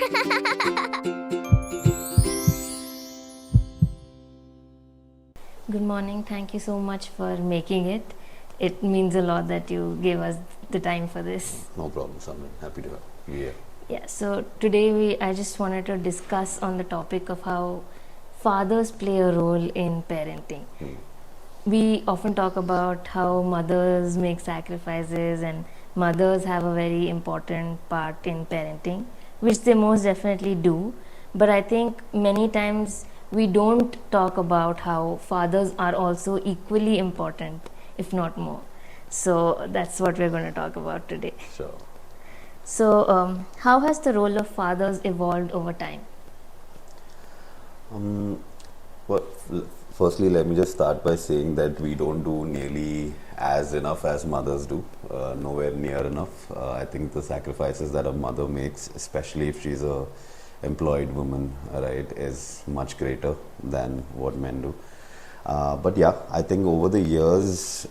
Good morning. Thank you so much for making it. It means a lot that you gave us the time for this. No problem, Samran. Happy to be here. Yeah, so today I just wanted to discuss on the topic of how fathers play a role in parenting. We often talk about how mothers make sacrifices and mothers have a very important part in parenting, which they most definitely do. But I think many times we don't talk about how fathers are also equally important, if not more. So that's what we're going to talk about today. Sure. So, how has the role of fathers evolved over time? Well, firstly, let me just start by saying that we don't do nearly as enough as mothers do, nowhere near enough. I think the sacrifices that a mother makes, especially if she's a employed woman, right, is much greater than what men do. But yeah, I think over the years,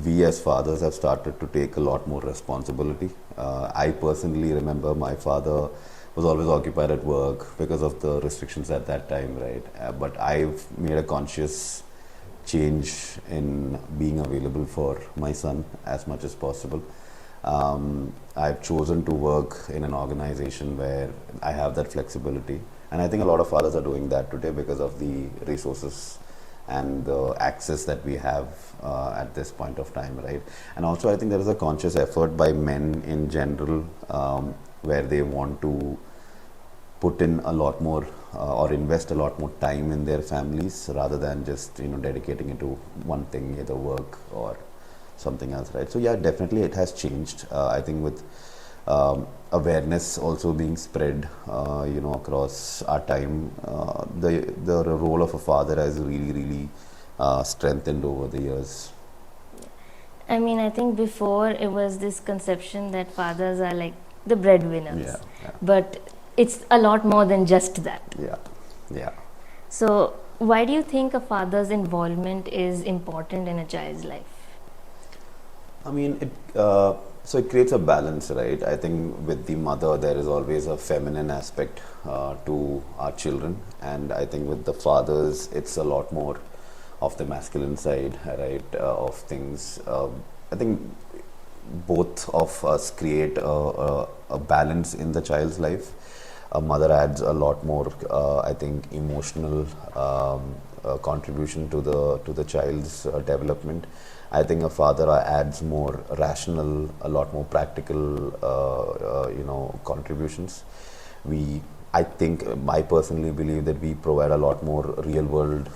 we as fathers have started to take a lot more responsibility. I personally remember my father was always occupied at work because of the restrictions at that time, right? But I've made a conscious change in being available for my son as much as possible. I've chosen to work in an organization where I have that flexibility. And I think a lot of fathers are doing that today because of the resources and the access that we have at this point of time, right? And also I think there is a conscious effort by men in general where they want to put in a lot more or invest a lot more time in their families rather than just dedicating it to one thing, either work or something else, right? So yeah, definitely it has changed. I think with awareness also being spread, across our time, the role of a father has really strengthened over the years. I mean, I think before it was this conception that fathers are like the breadwinners, Yeah. but it's a lot more than just that. Yeah. So, why do you think a father's involvement is important in a child's life? I mean, so it creates a balance, right? I think with the mother, there is always a feminine aspect to our children, and I think with the fathers, it's a lot more of the masculine side, right, of things. I think both of us create a balance in the child's life. A mother adds a lot more, I think, emotional contribution to the child's development. I think a father adds more rational, a lot more practical, contributions. I personally believe that we provide a lot more real world,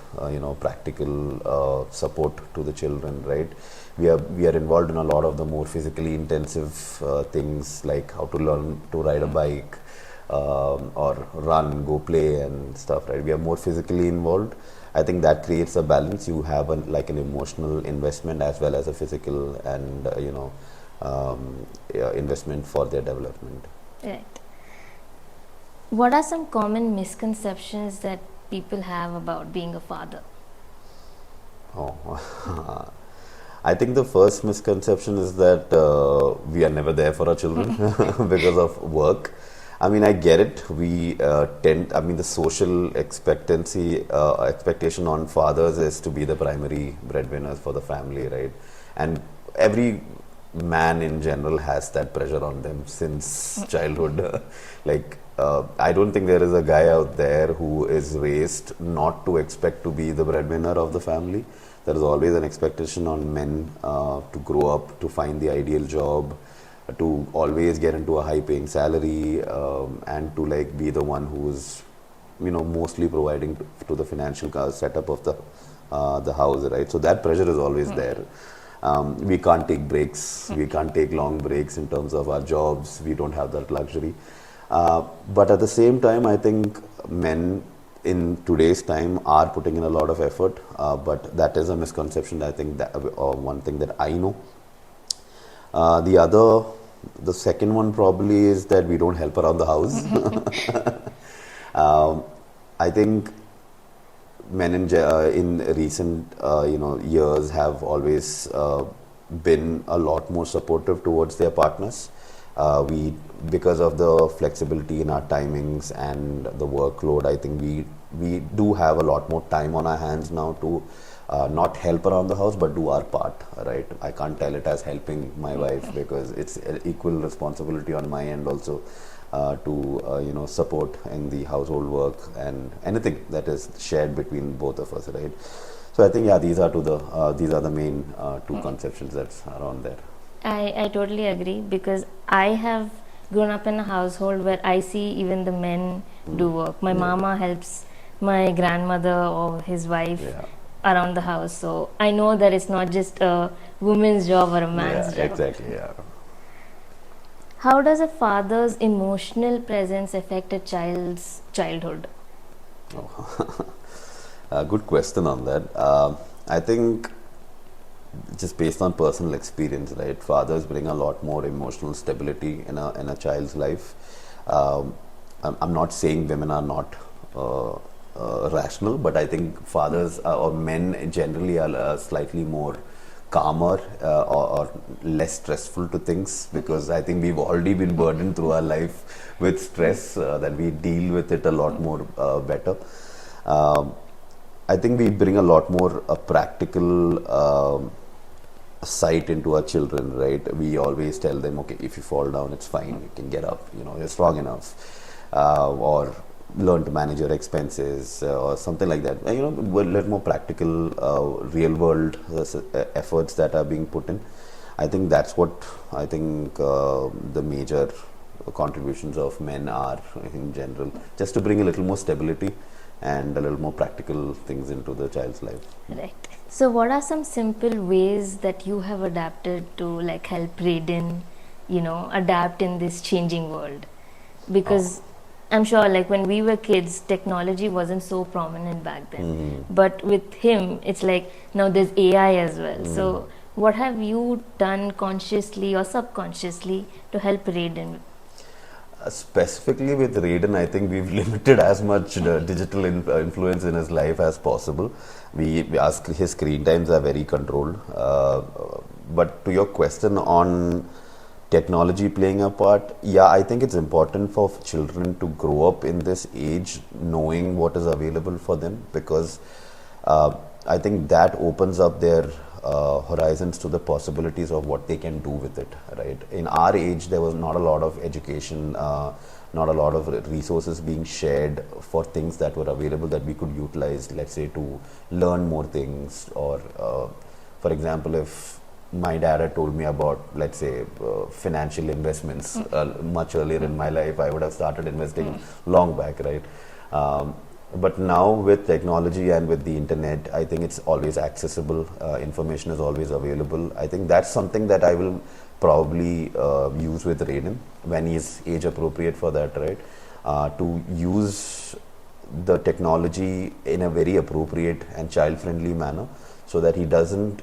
practical support to the children, right? We are involved in a lot of the more physically intensive things like how to learn to ride a bike or run, go play and stuff, right? We are more physically involved. I think that creates a balance. You have an emotional investment as well as a physical and investment for their development. Right. What are some common misconceptions that people have about being a father? Oh, I think the first misconception is that we are never there for our children because of work. I mean, I get it. The social expectation on fathers is to be the primary breadwinners for the family, right? And every man in general has that pressure on them since childhood. I don't think there is a guy out there who is raised not to expect to be the breadwinner of the family. There is always an expectation on men to grow up, to find the ideal job, to always get into a high paying salary, and to be the one who's mostly providing to the financial setup of the house, right? So that pressure is always there. We can't take breaks, we can't take long breaks in terms of our jobs. We don't have that luxury, but at the same time I think men in today's time are putting in a lot of effort, but that is a misconception. I think that one thing that I know. The second one probably is that we don't help around the house. I think men in recent years have always been a lot more supportive towards their partners. because of the flexibility in our timings and the workload, I think we do have a lot more time on our hands now to not help around the house, but do our part, right? I can't tell it as helping my wife because it's equal responsibility on my end also to support in the household work and anything that is shared between both of us, right? So I think these are the main two conceptions that's around there. I totally agree, because I have grown up in a household where I see even the men do work. My mama helps my grandmother or his wife Yeah. around the house, so I know that it's not just a woman's job or a man's Yeah, job. exactly. Yeah. How does a father's emotional presence affect a child's childhood? Good question on that. I think just based on personal experience, right? Fathers bring a lot more emotional stability in a child's life. I'm not saying women are not rational, but I think fathers or men generally are slightly more calmer or less stressful to things, because I think we've already been burdened through our life with stress, that we deal with it a lot more better. Um, I think we bring a lot more practical sight into our children, right? We always tell them, okay, if you fall down, it's fine, you can get up, you're strong enough, or learn to manage your expenses, or something like that. And, a little more practical, real world efforts that are being put in. I think that's what I think the major contributions of men are in general, just to bring a little more stability and a little more practical things into the child's life. Right. So, what are some simple ways that you have adapted to like help Raiden, adapt in this changing world? Because I'm sure, like when we were kids, technology wasn't so prominent back then. But with him, it's like now there's AI as well. So, what have you done consciously or subconsciously to help Raiden? Specifically with Raiden, I think we've limited as much digital influence in his life as possible. We ask his screen times are very controlled. But to your question on technology playing a part, I think it's important for children to grow up in this age knowing what is available for them, because I think that opens up their horizons to the possibilities of what they can do with it, right? In our age, there was not a lot of education, not a lot of resources being shared for things that were available that we could utilize, let's say, to learn more things. Or, for example, if my dad had told me about, let's say, financial investments much earlier in my life, I would have started investing long back, right? But now with technology and with the internet, I think it's always accessible. Information is always available. I think that's something that I will probably use with Raiden when he's age appropriate for that, right? To use the technology in a very appropriate and child friendly manner, so that he doesn't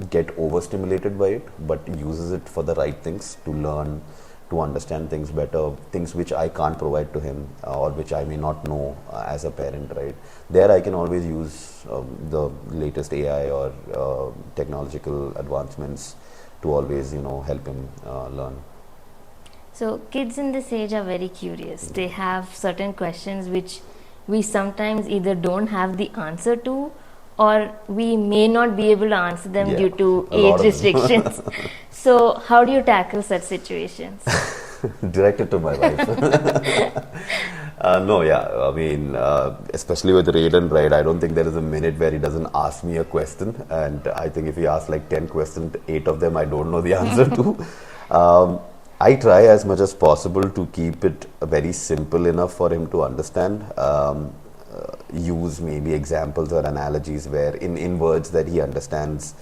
get overstimulated by it, but uses it for the right things, to learn, to understand things better, things which I can't provide to him, or which I may not know as a parent, right? There I can always use the latest AI or technological advancements to always, help him learn. So, kids in this age are very curious. They have certain questions which we sometimes either don't have the answer to, or we may not be able to answer them Yeah, due to a lot age of them. restrictions. So, how do you tackle such situations? Directed to my wife. No, I mean, especially with Raiden, right? I don't think there is a minute where he doesn't ask me a question, and I think if he asks like 10 questions, 8 of them I don't know the answer to. I try as much as possible to keep it very simple enough for him to understand. Use maybe examples or analogies where in words that he understands,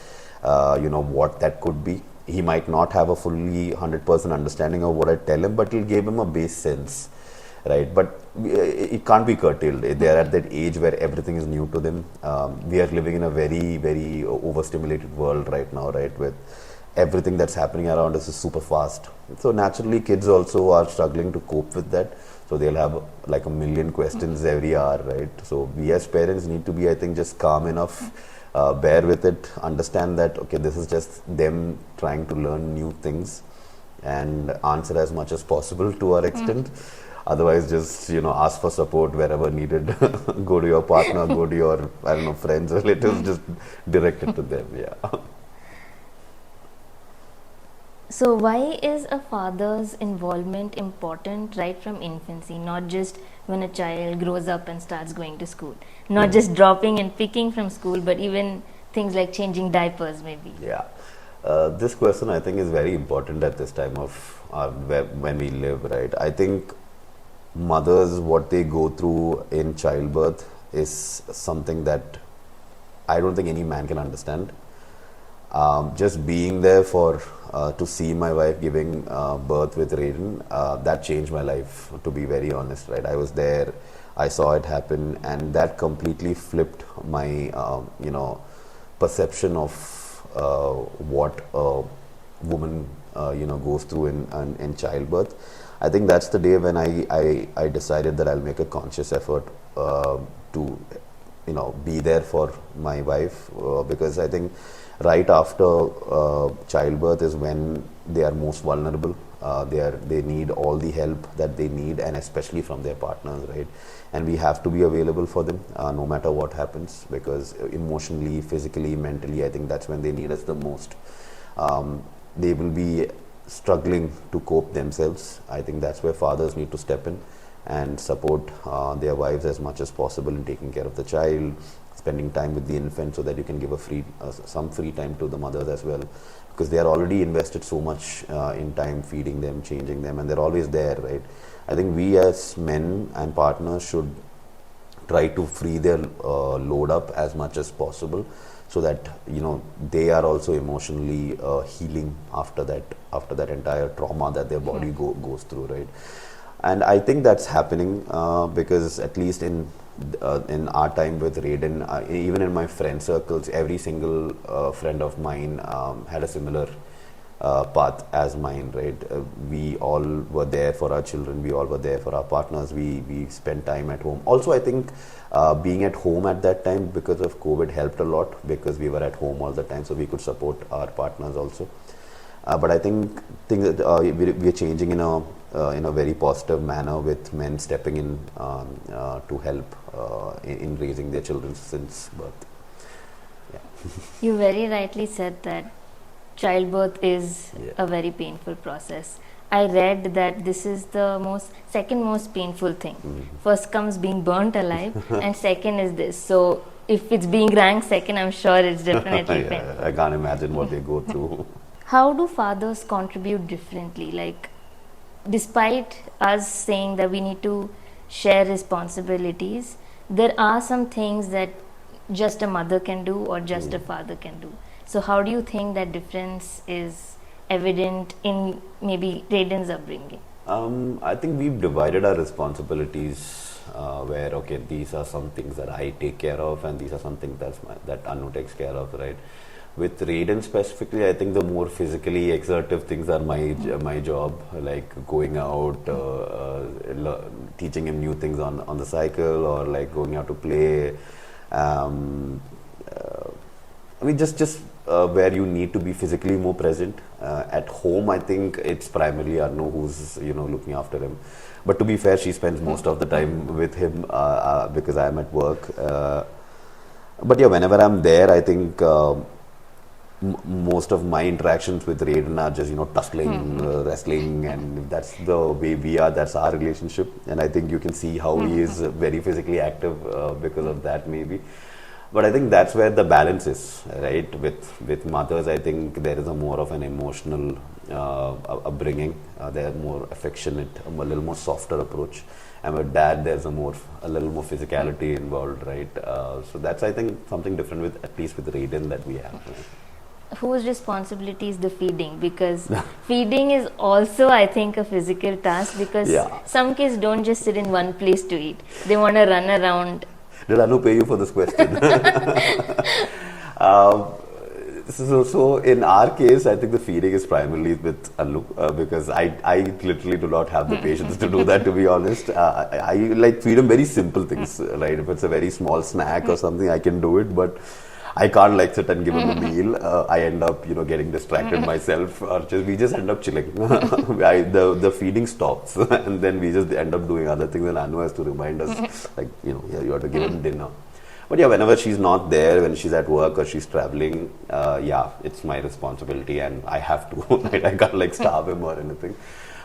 what that could be. He might not have a fully 100% understanding of what I tell him, but it'll give him a base sense, right? But it can't be curtailed. They're at that age where everything is new to them. We are living in a very, very overstimulated world right now, right? With everything that's happening around us is super fast. So naturally, kids also are struggling to cope with that. So they'll have like a million questions every hour, right? So we as parents need to be, I think, just calm enough, bear with it, understand that, okay, this is just them trying to learn new things, and answer as much as possible to our extent. Otherwise, just ask for support wherever needed. Go to your partner, go to your friends, relatives. Just direct it to them. Yeah. So, why is a father's involvement important right from infancy, not just when a child grows up and starts going to school? Not just dropping and picking from school, but even things like changing diapers, maybe. Yeah. This question, I think, is very important at this time of when we live, right? I think mothers, what they go through in childbirth is something that I don't think any man can understand. Just being there to see my wife giving birth with Raiden, that changed my life, to be very honest, right? I was there, I saw it happen, and that completely flipped my perception of what a woman goes through in childbirth. I think that's the day when I decided that I'll make a conscious effort to be there for my wife, because I think right after childbirth is when they are most vulnerable. They need all the help that they need, and especially from their partners, right? And we have to be available for them no matter what happens, because emotionally, physically, mentally, I think that's when they need us the most. They will be struggling to cope themselves. I think that's where fathers need to step in and support their wives as much as possible in taking care of the child, spending time with the infant, so that you can give some free time to the mothers as well, because they are already invested so much in time feeding them, changing them, and they're always there, right? I think we as men and partners should try to free their load up as much as possible, so that they are also emotionally healing after that entire trauma that their body goes through, right? And I think that's happening because at least in our time with Raiden, even in my friend circles, every single friend of mine had a similar path as mine, right? We all were there for our children, we all were there for our partners, we spent time at home. Also, I think being at home at that time because of COVID helped a lot, because we were at home all the time, so we could support our partners also. But I think things we are changing in a very positive manner, with men stepping in to help in raising their children since birth. Yeah. You very rightly said that childbirth is a very painful process. I read that this is the second most painful thing. First comes being burnt alive, and second is this. So if it's being ranked second, I'm sure it's definitely painful. I can't imagine what they go through. How do fathers contribute differently? Like, despite us saying that we need to share responsibilities, there are some things that just a mother can do or just a father can do. So how do you think that difference is evident in maybe Raiden's upbringing? I think we've divided our responsibilities where, okay, these are some things that I take care of, and these are some things that Anu takes care of, right? With Raiden specifically, I think the more physically exertive things are my job, like going out, teaching him new things on the cycle, or like going out to play. Just where you need to be physically more present. At home, I think it's primarily Arno who's looking after him. But to be fair, she spends most of the time with him because I'm at work. But yeah, whenever I'm there, I think most of my interactions with Raiden are just tussling, wrestling, and that's the way we are. That's our relationship, and I think you can see how he is very physically active because of that, maybe. But I think that's where the balance is, right? With mothers, I think there is a more of an emotional upbringing. They're more affectionate, a little more softer approach. And with dad, there's a little more physicality involved, right? So that's, I think, something different at least with Raiden that we have. Whose responsibility is the feeding? Because feeding is also, I think, a physical task, because some kids don't just sit in one place to eat. They want to run around. Did Anu pay you for this question? So in our case, I think the feeding is primarily with Anu because I literally do not have the patience to do that, to be honest. I like feed him very simple things, right? If it's a very small snack or something, I can do it, but I can't like sit and give him a meal. I end up, getting distracted myself, or we just end up chilling. The feeding stops, and then we just end up doing other things. And Anu has to remind us, like, yeah, you have to give him dinner. But yeah, whenever she's not there, when she's at work or she's traveling, yeah, it's my responsibility, and I have to. Right? I can't like starve him or anything.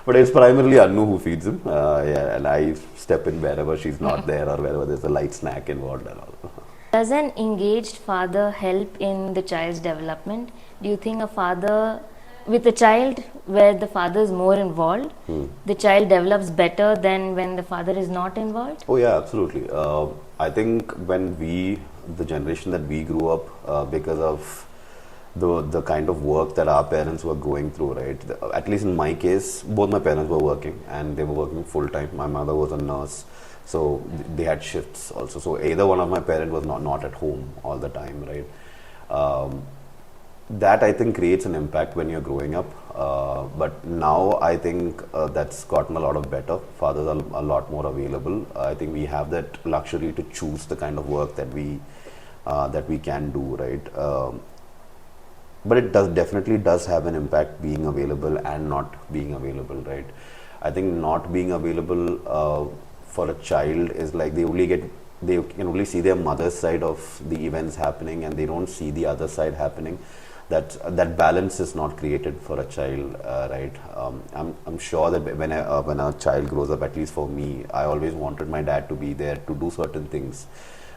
But it's primarily Anu who feeds him, yeah, and I step in wherever she's not there or wherever there's a light snack involved and all. Does an engaged father help in the child's development? Do you think a father with a child where the father is more involved, the child develops better than when the father is not involved? Oh yeah, absolutely. I think the generation that we grew up, because of the kind of work that our parents were going through, right? At least in my case, both my parents were working, and they were working full time. My mother was a nurse, so they had shifts also. So either one of my parents was not at home all the time, right? That I think creates an impact when you're growing up. But now I think that's gotten a lot of better. Fathers are a lot more available. I think we have that luxury to choose the kind of work that we can do, right? But it definitely does have an impact being available and not being available, right? I think not being available for a child is like they can only see their mother's side of the events happening, and they don't see the other side happening. That balance is not created for a child, right? I'm sure that when a child grows up, at least for me, I always wanted my dad to be there to do certain things,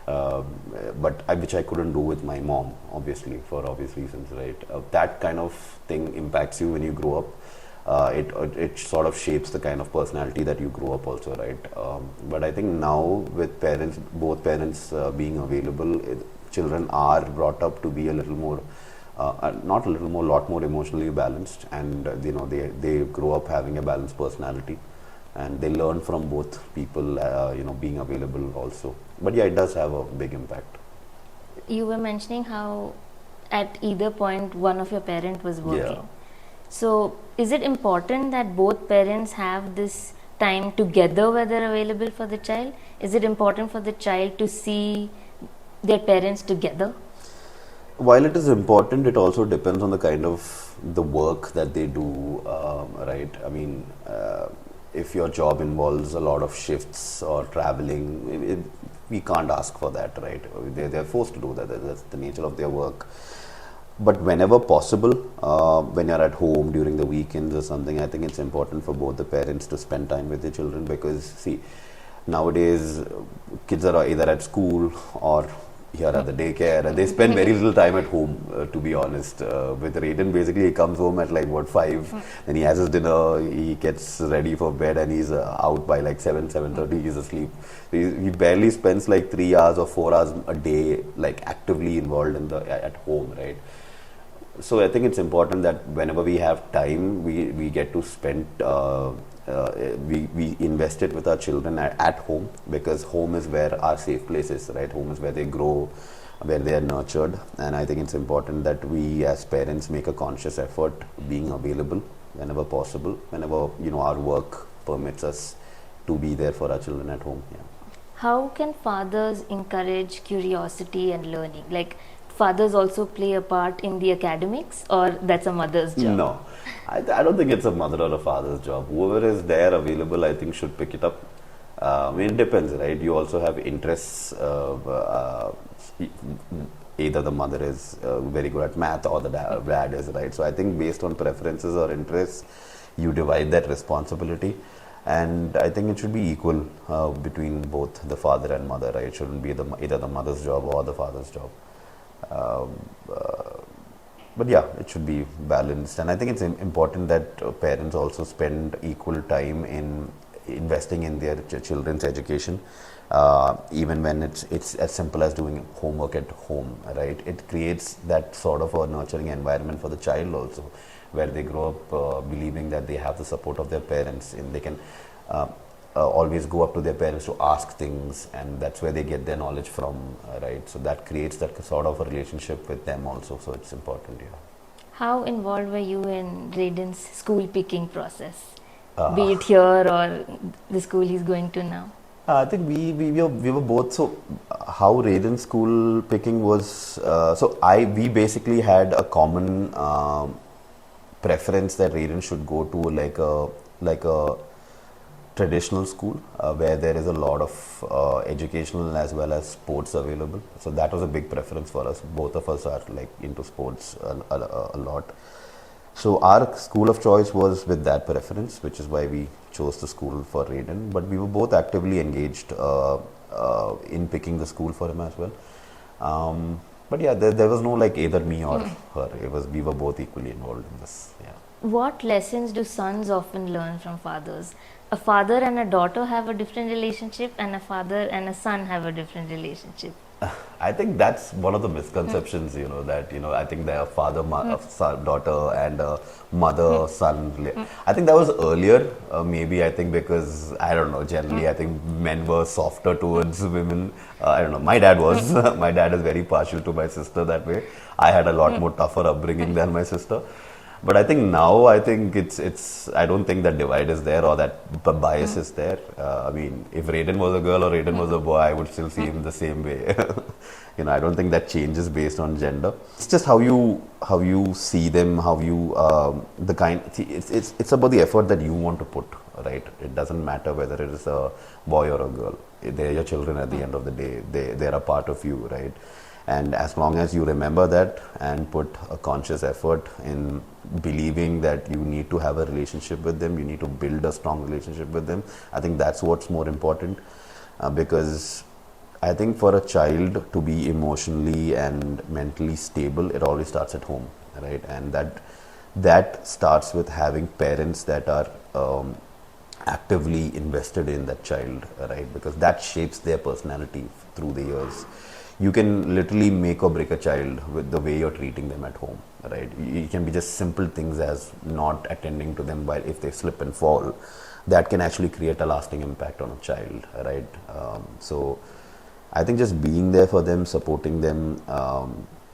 which I couldn't do with my mom, obviously, for obvious reasons, right? That kind of thing impacts you when you grow up. It sort of shapes the kind of personality that you grow up also, right? But I think now with both parents being available, children are brought up to be a little more, not a little more, lot more emotionally balanced, and they grow up having a balanced personality, and they learn from both people, being available also. But yeah, it does have a big impact. You were mentioning how at either point one of your parent was working. Yeah. So is it important that both parents have this time together where they're available for the child? Is it important for the child to see their parents together? While it is important, it also depends on the kind of the work that they do, right? I mean, if your job involves a lot of shifts or traveling, we can't ask for that, right? They're forced to do that. That's the nature of their work. But whenever possible, when you're at home during the weekends or something, I think it's important for both the parents to spend time with their children, because see, nowadays kids are either at school or here at the daycare, and they spend very little time at home, to be honest. With Raiden, basically he comes home at like 5, then he has his dinner, he gets ready for bed, and he's out by like 7:30, he's asleep. He barely spends like 3 hours or 4 hours a day like actively involved at home, right? So I think it's important that whenever we have time, we get to spend, we invest it with our children at home, because home is where our safe place is, right? Home is where they grow, where they are nurtured, and I think it's important that we as parents make a conscious effort being available whenever possible, whenever our work permits us to be there for our children at home. Yeah. How can fathers encourage curiosity and learning? Like, fathers also play a part in the academics, or that's a mother's job? No, I don't think it's a mother or a father's job. Whoever is there available, I think, should pick it up. I mean, it depends, right? You also have interests. Either the mother is very good at math or the dad is, right? So I think based on preferences or interests, you divide that responsibility. And I think it should be equal between both the father and mother, right? It shouldn't be either the mother's job or the father's job. But yeah, it should be balanced, and I think it's important that parents also spend equal time in investing in their children's education, even when it's as simple as doing homework at home, right? It creates that sort of a nurturing environment for the child also, where they grow up believing that they have the support of their parents, and they can always go up to their parents to ask things, and that's where they get their knowledge from, right? So that creates that sort of a relationship with them also, so it's important. Yeah. How involved were you in Raiden's school picking process, be it here or the school he's going to now? I think we were both. So how Raiden school picking was, we basically had a common preference that Raiden should go to like a traditional school where there is a lot of educational as well as sports available. So that was a big preference for us. Both of us are like into sports a lot. So our school of choice was with that preference, which is why we chose the school for Raiden. But we were both actively engaged in picking the school for him as well. But yeah, there was no like either me or her. It was we were both equally involved in this. Yeah. What lessons do sons often learn from fathers? A father and a daughter have a different relationship, and a father and a son have a different relationship. I think that's one of the misconceptions, that, I think there are father, son, daughter and mother, son. I think that was earlier, maybe, I think because, I don't know, generally I think men were softer towards women. I don't know, my dad was. My dad is very partial to my sister that way. I had a lot more tougher upbringing than my sister. But I think now, I think I don't think that divide is there or that bias is there. I mean, if Raiden was a girl or Raiden was a boy, I would still see him the same way. I don't think that changes based on gender. It's just how you see them, how you, it's about the effort that you want to put, right? It doesn't matter whether it is a boy or a girl. They're your children at the end of the day. They're a part of you, right? And as long as you remember that and put a conscious effort in believing that you need to have a relationship with them, you need to build a strong relationship with them, I think that's what's more important. Because I think for a child to be emotionally and mentally stable, it always starts at home, right? And that starts with having parents that are actively invested in that child, right? Because that shapes their personality through the years. You can literally make or break a child with the way you're treating them at home, right? It can be just simple things as not attending to them while if they slip and fall. That can actually create a lasting impact on a child, right? So I think just being there for them, supporting them,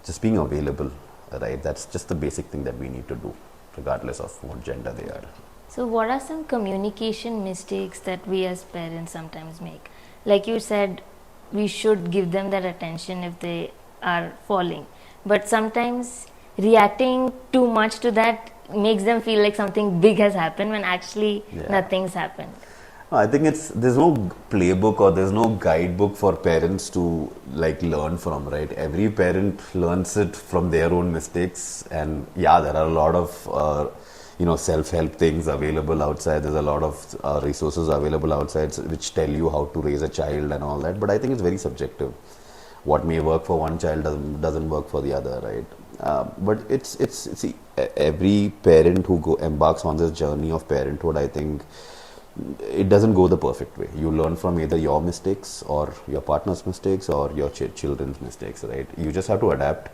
just being available, right? That's just the basic thing that we need to do, regardless of what gender they are. So what are some communication mistakes that we as parents sometimes make? Like you said, we should give them that attention if they are falling, but sometimes reacting too much to that makes them feel like something big has happened when actually nothing's happened. I think there's no playbook or there's no guidebook for parents to like learn from, right? Every parent learns it from their own mistakes, and there are a lot of self-help things available outside. There's a lot of resources available outside which tell you how to raise a child and all that. But I think it's very subjective. What may work for one child doesn't work for the other, right? But see, every parent who embarks on this journey of parenthood, I think it doesn't go the perfect way. You learn from either your mistakes or your partner's mistakes or your children's mistakes, right? You just have to adapt.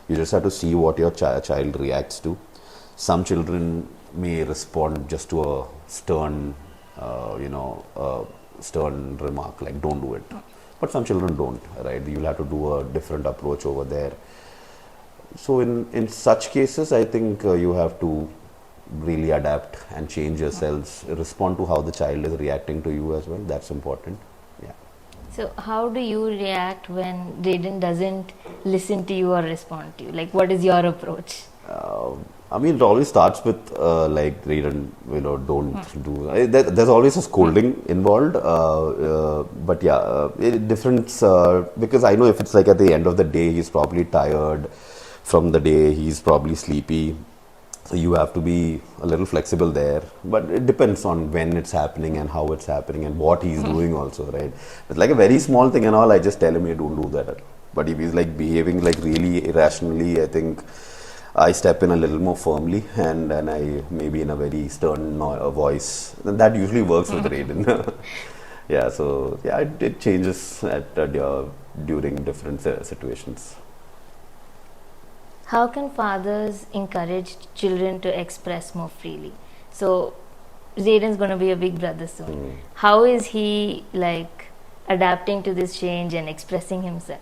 You just have to see what your child reacts to. Some children may respond just to a stern, stern remark like "don't do it," but some children don't. Right? You'll have to do a different approach over there. So in such cases, I think you have to really adapt and change yourselves, respond to how the child is reacting to you as well. That's important. Yeah. So how do you react when Raiden doesn't listen to you or respond to you? Like, what is your approach? I mean, it always starts with like Raiden, don't do. There's always a scolding involved, but different because I know if it's like at the end of the day, he's probably tired from the day, he's probably sleepy. So you have to be a little flexible there, but it depends on when it's happening and how it's happening and what he's doing also, right? It's like a very small thing and all, I just tell him, hey, don't do that. But if he's like behaving like really irrationally, I think I step in a little more firmly and I maybe in a very stern voice. And that usually works with Raiden. It changes during different situations. How can fathers encourage children to express more freely? So, Zayden's going to be a big brother soon. How is he like adapting to this change and expressing himself?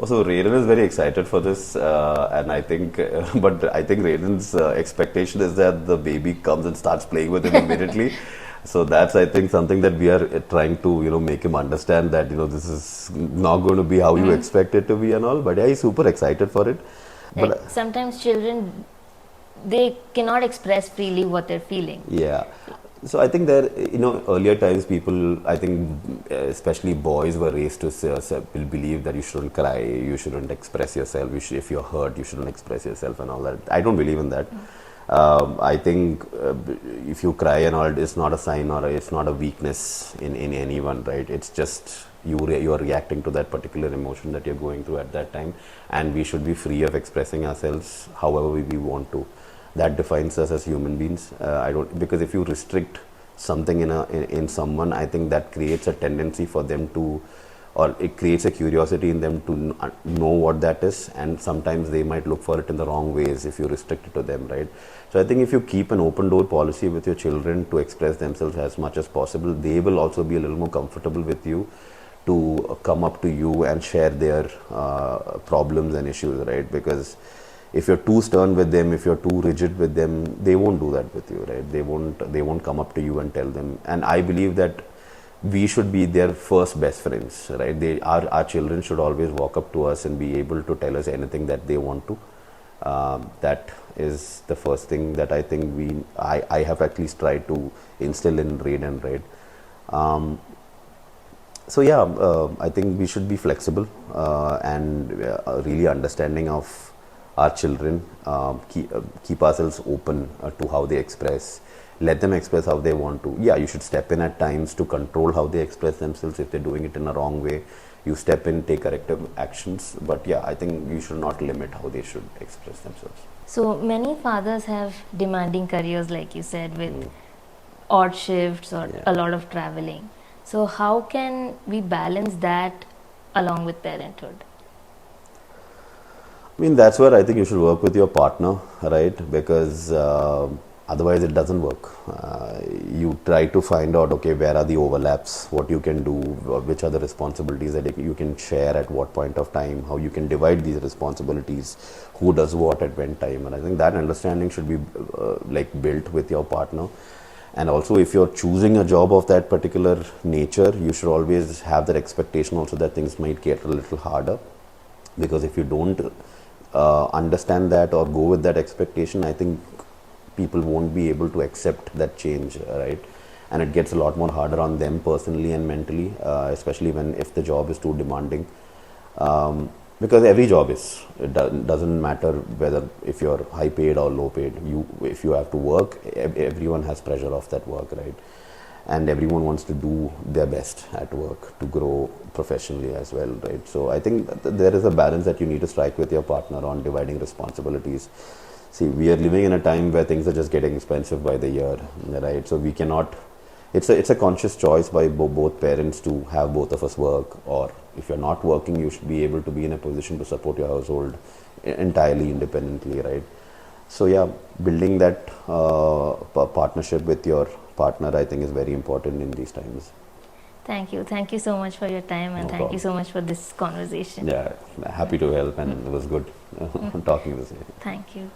So Raiden is very excited for this, and I think, but I think Raiden's expectation is that the baby comes and starts playing with him immediately. So that's, I think, something that we are trying to, make him understand that, this is not going to be how you expect it to be and all. But yeah, he's super excited for it. Like But sometimes children, they cannot express freely what they're feeling. yeah. So I think there, earlier times people, I think, especially boys were raised to believe that you shouldn't cry, you shouldn't express yourself, if you're hurt, you shouldn't express yourself and all that. I don't believe in that. I think if you cry and all, it's not a sign or it's not a weakness in anyone, right? It's just you are reacting to that particular emotion that you're going through at that time, and we should be free of expressing ourselves however we want to. That defines us as human beings. I don't, because if you restrict something in someone, I think that creates a tendency for them to, or it creates a curiosity in them to know what that is, and sometimes they might look for it in the wrong ways if you restrict it to them, right? So I think if you keep an open door policy with your children to express themselves as much as possible, they will also be a little more comfortable with you to come up to you and share their problems and issues, right? Because if you're too stern with them, if you're too rigid with them, they won't do that with you, right? They won't come up to you and tell them. And I believe that we should be their first best friends, right? Our children should always walk up to us and be able to tell us anything that they want to. That is the first thing that I think I have at least tried to instill in Raid and Raid. So yeah, I think we should be flexible and really understanding of our children, keep ourselves open to how they express, let them express how they want to. Yeah, you should step in at times to control how they express themselves. If they're doing it in a wrong way, you step in, take corrective actions. But yeah, I think you should not limit how they should express themselves. So many fathers have demanding careers, like you said, with odd shifts or Yeah. a lot of traveling. So how can we balance that along with parenthood? I mean, that's where I think you should work with your partner, right? Because otherwise it doesn't work. You try to find out, okay, where are the overlaps, what you can do, which are the responsibilities that you can share at what point of time, how you can divide these responsibilities, who does what at when time. And I think that understanding should be built with your partner. And also, if you're choosing a job of that particular nature, you should always have that expectation also that things might get a little harder. Because if you don't understand that or go with that expectation, I think people won't be able to accept that change, right? And it gets a lot more harder on them personally and mentally, especially if the job is too demanding. Because every job is, doesn't matter whether if you're high paid or low paid, if you have to work, everyone has pressure of that work, right? And everyone wants to do their best at work to grow professionally as well, right? So I think there is a balance that you need to strike with your partner on dividing responsibilities. See, we are living in a time where things are just getting expensive by the year, right? So we cannot, it's a conscious choice by both parents to have both of us work, or if you're not working, you should be able to be in a position to support your household entirely independently, right? So yeah, building that partnership with your partner, I think, is very important in these times. Thank you. Thank you so much for your time, and No thank you problem. so much for this conversation. Yeah, happy to help, and it was good talking this. Thank you.